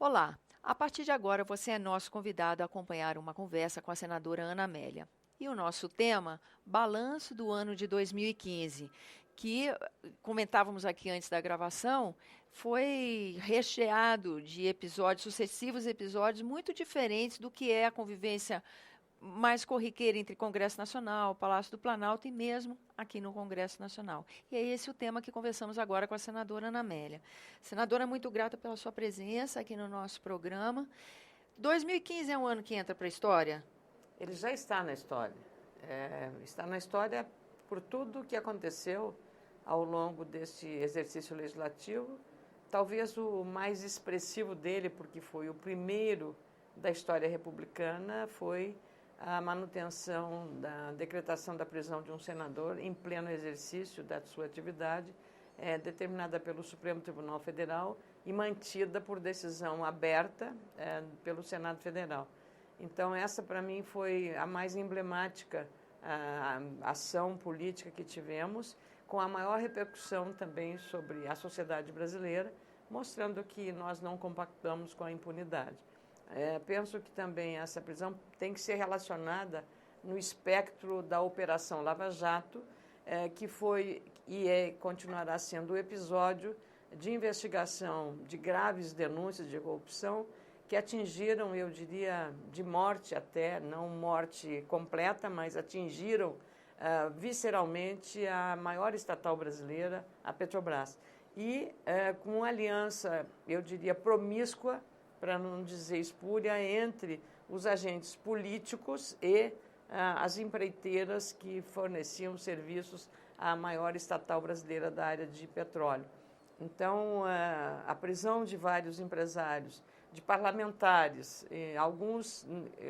Olá, a partir de agora você é nosso convidado a acompanhar uma conversa com a senadora Ana Amélia. E o nosso tema, balanço do ano de 2015, que comentávamos aqui antes da gravação, foi recheado de episódios, sucessivos episódios muito diferentes do que é a convivência mais corriqueira entre Congresso Nacional, Palácio do Planalto e mesmo aqui no Congresso Nacional. E é esse o tema que conversamos agora com a senadora Ana Amélia. Senadora, muito grata pela sua presença aqui no nosso programa. 2015 é um ano que entra para a história? Ele já está na história. Está na história por tudo o que aconteceu ao longo deste exercício legislativo. Talvez o mais expressivo dele, porque foi o primeiro da história republicana, foi a manutenção da decretação da prisão de um senador em pleno exercício da sua atividade, determinada pelo Supremo Tribunal Federal e mantida por decisão aberta pelo Senado Federal. Então, essa, para mim, foi a mais emblemática ação política que tivemos, com a maior repercussão também sobre a sociedade brasileira, mostrando que nós não compactamos com a impunidade. Penso que também essa prisão tem que ser relacionada no espectro da Operação Lava Jato, que foi e continuará sendo o episódio de investigação de graves denúncias de corrupção que atingiram, eu diria, de morte até, não morte completa, mas atingiram visceralmente a maior estatal brasileira, a Petrobras. E com uma aliança, eu diria, promíscua, para não dizer espúria, entre os agentes políticos e as empreiteiras que forneciam serviços à maior estatal brasileira da área de petróleo. Então, a prisão de vários empresários, de parlamentares, alguns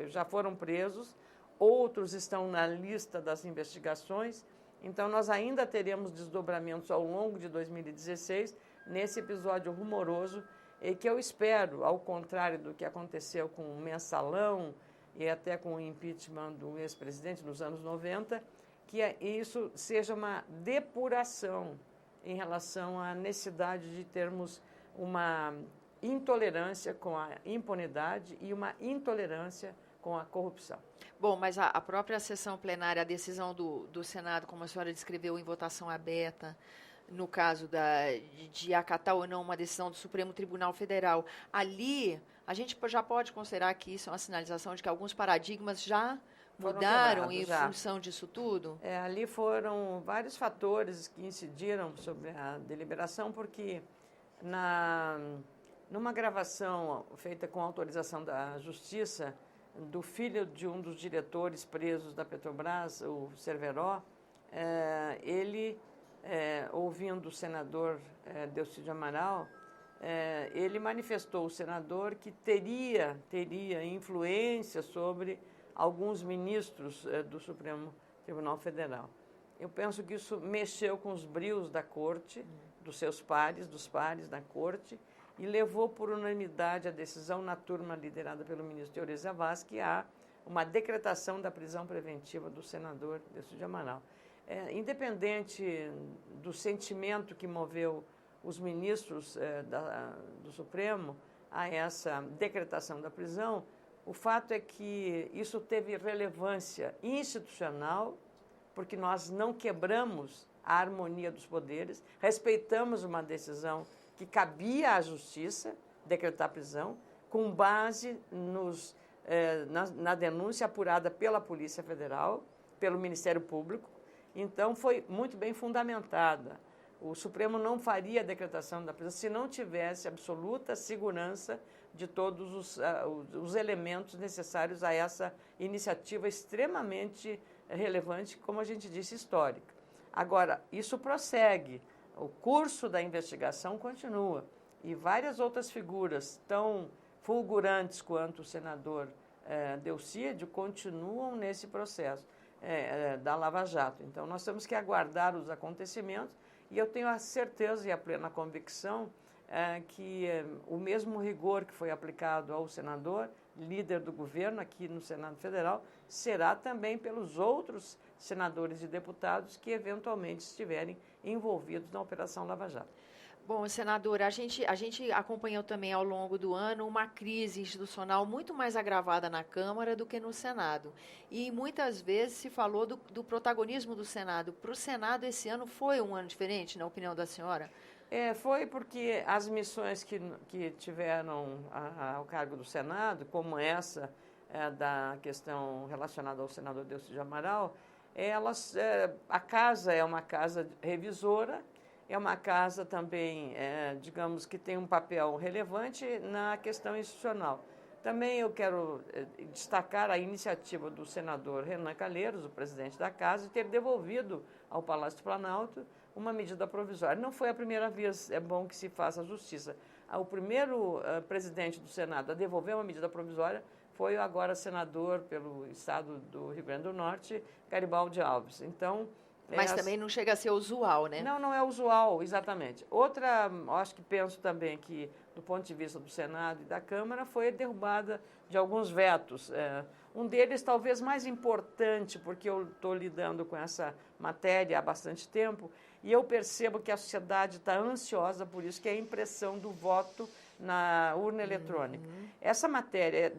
já foram presos, outros estão na lista das investigações. Então, nós ainda teremos desdobramentos ao longo de 2016, nesse episódio rumoroso, e que eu espero, ao contrário do que aconteceu com o Mensalão e até com o impeachment do ex-presidente nos anos 90, que isso seja uma depuração em relação à necessidade de termos uma intolerância com a impunidade e uma intolerância com a corrupção. Bom, mas a própria sessão plenária, a decisão do Senado, como a senhora descreveu, em votação aberta, no caso de acatar ou não uma decisão do Supremo Tribunal Federal, ali a gente já pode considerar que isso é uma sinalização de que alguns paradigmas já mudaram em função disso tudo? Ali foram vários fatores que incidiram sobre a deliberação, porque numa gravação feita com autorização da Justiça, do filho de um dos diretores presos da Petrobras, o Cerveró, ele, ouvindo o senador Delcy de Amaral, ele manifestou, o senador, que teria influência sobre alguns ministros do Supremo Tribunal Federal. Eu penso que isso mexeu com os brios da corte, dos pares da corte, e levou por unanimidade a decisão na turma liderada pelo ministro Teori Zavascki a uma decretação da prisão preventiva do senador Delcy de Amaral. Independente do sentimento que moveu os ministros do Supremo a essa decretação da prisão, o fato é que isso teve relevância institucional, porque nós não quebramos a harmonia dos poderes, respeitamos uma decisão que cabia à Justiça decretar prisão, com base na denúncia apurada pela Polícia Federal, pelo Ministério Público. Então, foi muito bem fundamentada. O Supremo não faria a decretação da prisão se não tivesse absoluta segurança de todos os elementos necessários a essa iniciativa extremamente relevante, como a gente disse, histórica. Agora, isso prossegue, o curso da investigação continua e várias outras figuras tão fulgurantes quanto o senador Delcídio continuam nesse processo da Lava Jato. Então, nós temos que aguardar os acontecimentos e eu tenho a certeza e a plena convicção que o mesmo rigor que foi aplicado ao senador, líder do governo aqui no Senado Federal, será também pelos outros senadores e deputados que eventualmente estiverem envolvidos na Operação Lava Jato. Bom, senadora, a gente acompanhou também ao longo do ano uma crise institucional muito mais agravada na Câmara do que no Senado. E muitas vezes se falou do protagonismo do Senado. Para o Senado, esse ano foi um ano diferente, na opinião da senhora? Foi porque as missões que tiveram ao cargo do Senado, como essa da questão relacionada ao senador Delcy de Amaral, a casa é uma casa revisora, é uma casa também, digamos, que tem um papel relevante na questão institucional. Também eu quero destacar a iniciativa do senador Renan Calheiros, o presidente da casa, de ter devolvido ao Palácio do Planalto uma medida provisória. Não foi a primeira vez, é bom que se faça a justiça. O primeiro presidente do Senado a devolver uma medida provisória foi o agora senador pelo estado do Rio Grande do Norte, Garibaldi Alves. Então, mas também não chega a ser usual, né? Não, não é usual, exatamente. Outra, acho que penso também que, do ponto de vista do Senado e da Câmara, foi a derrubada de alguns vetos. Um deles, talvez mais importante, porque eu estou lidando com essa matéria há bastante tempo, e eu percebo que a sociedade está ansiosa por isso, que é a impressão do voto na urna eletrônica. Essa matéria,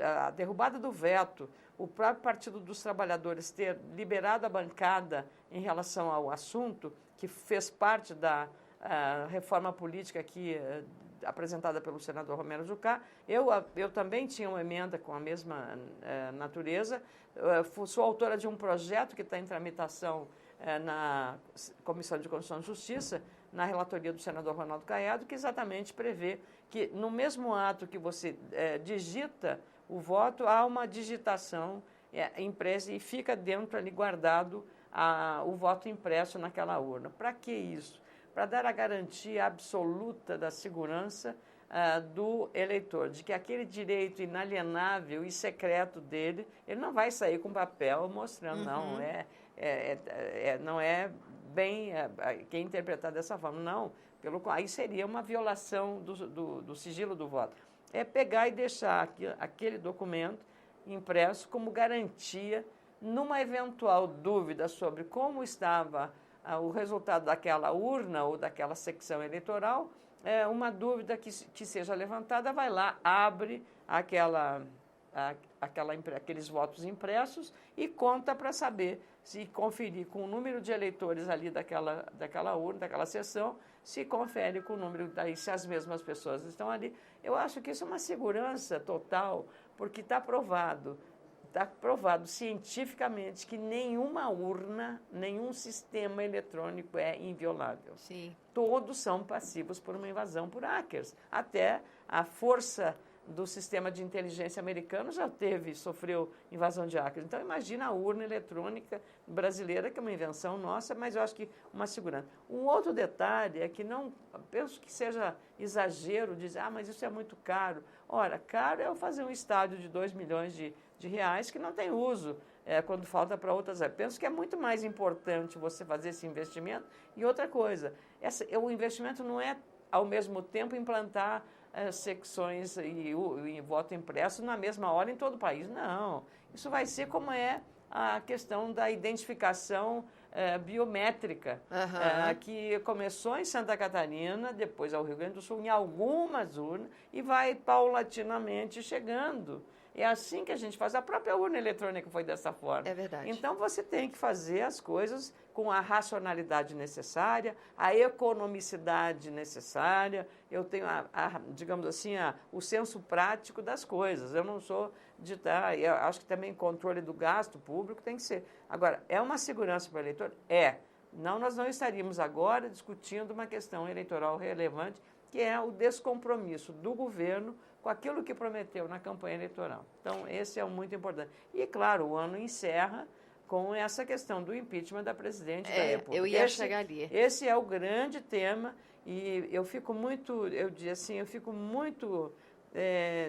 a derrubada do veto, o próprio Partido dos Trabalhadores ter liberado a bancada em relação ao assunto, que fez parte da reforma política aqui apresentada pelo senador Romero Jucá, eu também tinha uma emenda com a mesma natureza, sou autora de um projeto que está em tramitação na Comissão de Constituição e Justiça, na relatoria do senador Ronaldo Caiado, que exatamente prevê que no mesmo ato que você digita o voto, há uma digitação impressa e fica dentro ali guardado o voto impresso naquela urna. Para que isso? Para dar a garantia absoluta da segurança do eleitor, de que aquele direito inalienável e secreto dele, ele não vai sair com papel mostrando, não é bem que é interpretado dessa forma, não. Aí seria uma violação do sigilo do voto. É pegar e deixar aquele documento impresso como garantia numa eventual dúvida sobre como estava o resultado daquela urna ou daquela secção eleitoral, uma dúvida que seja levantada, vai lá, abre aqueles votos impressos e conta para saber se conferir com o número de eleitores ali daquela urna, daquela sessão, se confere com o número, se as mesmas pessoas estão ali. Eu acho que isso é uma segurança total, porque está provado cientificamente que nenhuma urna, nenhum sistema eletrônico é inviolável. Sim. Todos são passíveis por uma invasão por hackers. Até a força do sistema de inteligência americano sofreu invasão de hackers. Então, imagina a urna eletrônica brasileira, que é uma invenção nossa, mas eu acho que uma segurança. Um outro detalhe é que não penso que seja exagero dizer, mas isso é muito caro. Ora, caro é eu fazer um estádio de 2 milhões de reais que não tem uso quando falta para outras. Penso que é muito mais importante você fazer esse investimento. E outra coisa, o investimento não é, ao mesmo tempo, implantar secções e voto impresso na mesma hora em todo o país. Não. Isso vai ser como é a questão da identificação biométrica, que começou em Santa Catarina, depois ao Rio Grande do Sul, em algumas urnas, e vai paulatinamente chegando. É assim que a gente faz. A própria urna eletrônica foi dessa forma. É verdade. Então, você tem que fazer as coisas com a racionalidade necessária, a economicidade necessária. Eu tenho, digamos assim, o senso prático das coisas. Eu não sou eu acho que também controle do gasto público tem que ser. Agora, é uma segurança para o eleitor? Não, nós não estaríamos agora discutindo uma questão eleitoral relevante, que é o descompromisso do governo com aquilo que prometeu na campanha eleitoral. Então, esse é muito importante. E, claro, o ano encerra com essa questão do impeachment da presidente da República. Eu ia chegar ali. Esse é o grande tema e eu fico muito,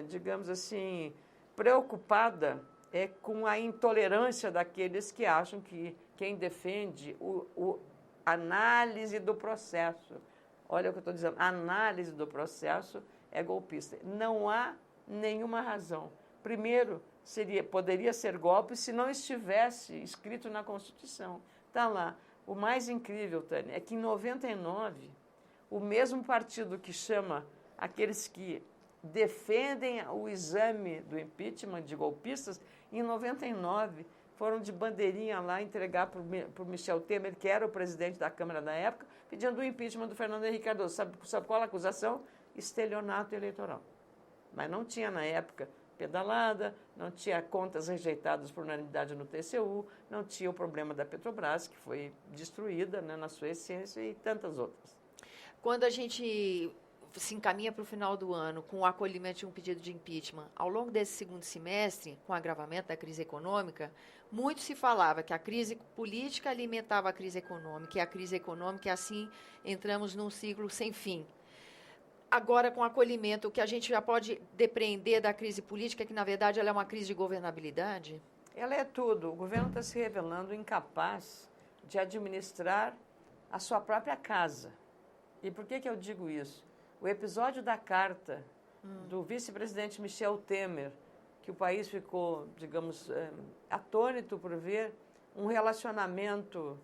digamos assim, preocupada com a intolerância daqueles que acham que quem defende a análise do processo, olha o que eu estou dizendo, a análise do processo é golpista. Não há nenhuma razão. Primeiro, poderia ser golpe se não estivesse escrito na Constituição. Está lá. O mais incrível, Tânia, é que em 99, o mesmo partido que chama aqueles que defendem o exame do impeachment de golpistas, em 99 foram de bandeirinha lá entregar para o Michel Temer, que era o presidente da Câmara na época, pedindo o impeachment do Fernando Henrique Cardoso. Sabe qual a acusação? Estelionato eleitoral. Mas não tinha na época pedalada, não tinha contas rejeitadas por unanimidade no TCU, não tinha o problema da Petrobras, que foi destruída, né, na sua essência, e tantas outras. Quando a gente se encaminha para o final do ano com o acolhimento de um pedido de impeachment, ao longo desse segundo semestre, com o agravamento da crise econômica, muito se falava que a crise política alimentava a crise econômica, e a crise econômica, e assim entramos num ciclo sem fim. Agora, com o acolhimento, o que a gente já pode depreender da crise política é que, na verdade, ela é uma crise de governabilidade? Ela é tudo. O governo está se revelando incapaz de administrar a sua própria casa. E por que eu digo isso? O episódio da carta do vice-presidente Michel Temer, que o país ficou, digamos, atônito por ver um relacionamento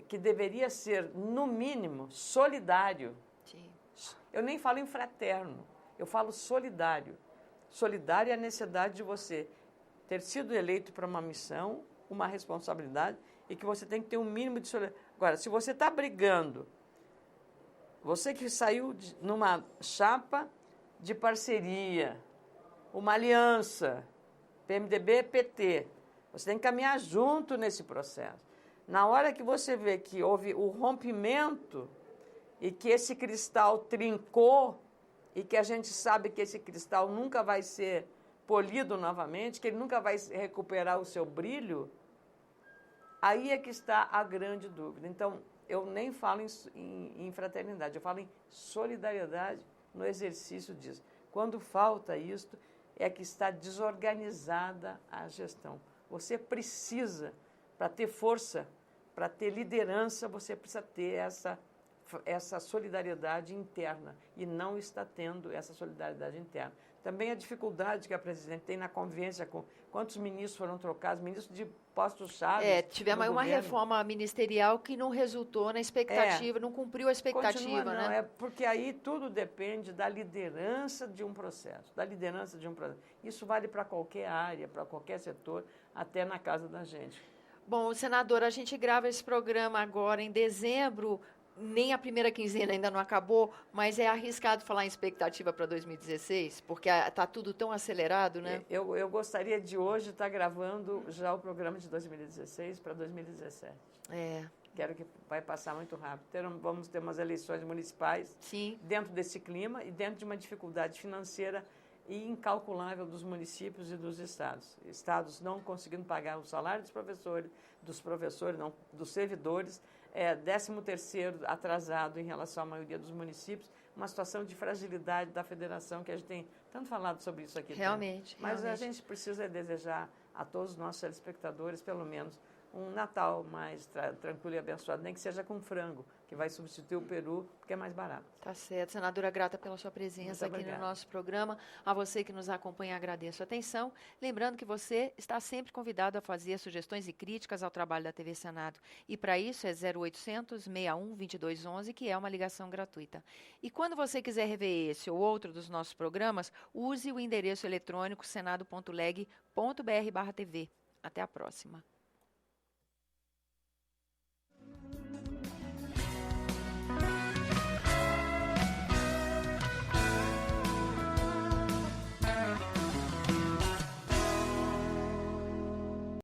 que deveria ser, no mínimo, solidário. Sim. Eu nem falo em fraterno, eu falo solidário. Solidário é a necessidade de você ter sido eleito para uma missão, uma responsabilidade, e que você tem que ter um mínimo de solidariedade. Agora, se você está brigando, você que saiu numa chapa de parceria, uma aliança, PMDB-PT, você tem que caminhar junto nesse processo. Na hora que você vê que houve o rompimento e que esse cristal trincou e que a gente sabe que esse cristal nunca vai ser polido novamente, que ele nunca vai recuperar o seu brilho, aí é que está a grande dúvida. Então, eu nem falo em fraternidade, eu falo em solidariedade no exercício disso. Quando falta isto, é que está desorganizada a gestão. Você precisa, para ter força, para ter liderança, você precisa ter essa solidariedade interna, e não está tendo essa solidariedade interna. Também a dificuldade que a presidente tem na convivência com quantos ministros foram trocados, ministros de postos-chave. Tivemos aí uma reforma ministerial que não resultou na expectativa, não cumpriu a expectativa, Continua, né? Não, porque aí tudo depende da liderança de um processo, Isso vale para qualquer área, para qualquer setor, até na casa da gente. Bom, senadora, a gente grava esse programa agora em dezembro, nem a primeira quinzena ainda não acabou, mas é arriscado falar em expectativa para 2016, porque está tudo tão acelerado, né? Eu gostaria de hoje estar gravando já o programa de 2016 para 2017. Quero que vai passar muito rápido. Vamos ter umas eleições municipais. Sim. Dentro desse clima e dentro de uma dificuldade financeira e incalculável dos municípios e dos estados. Estados não conseguindo pagar o salário dos professores, não, dos servidores, 13º atrasado em relação à maioria dos municípios, uma situação de fragilidade da federação, que a gente tem tanto falado sobre isso aqui. Realmente. Mas a gente precisa desejar a todos os nossos telespectadores, pelo menos, um Natal mais tranquilo e abençoado, nem que seja com frango, que vai substituir o peru, porque é mais barato. Tá certo. Senadora, grata pela sua presença aqui no nosso programa. A você que nos acompanha, agradeço a atenção. Lembrando que você está sempre convidado a fazer sugestões e críticas ao trabalho da TV Senado. E para isso é 0800 61 2211, que é uma ligação gratuita. E quando você quiser rever esse ou outro dos nossos programas, use o endereço eletrônico senado.leg.br/tv. Até a próxima.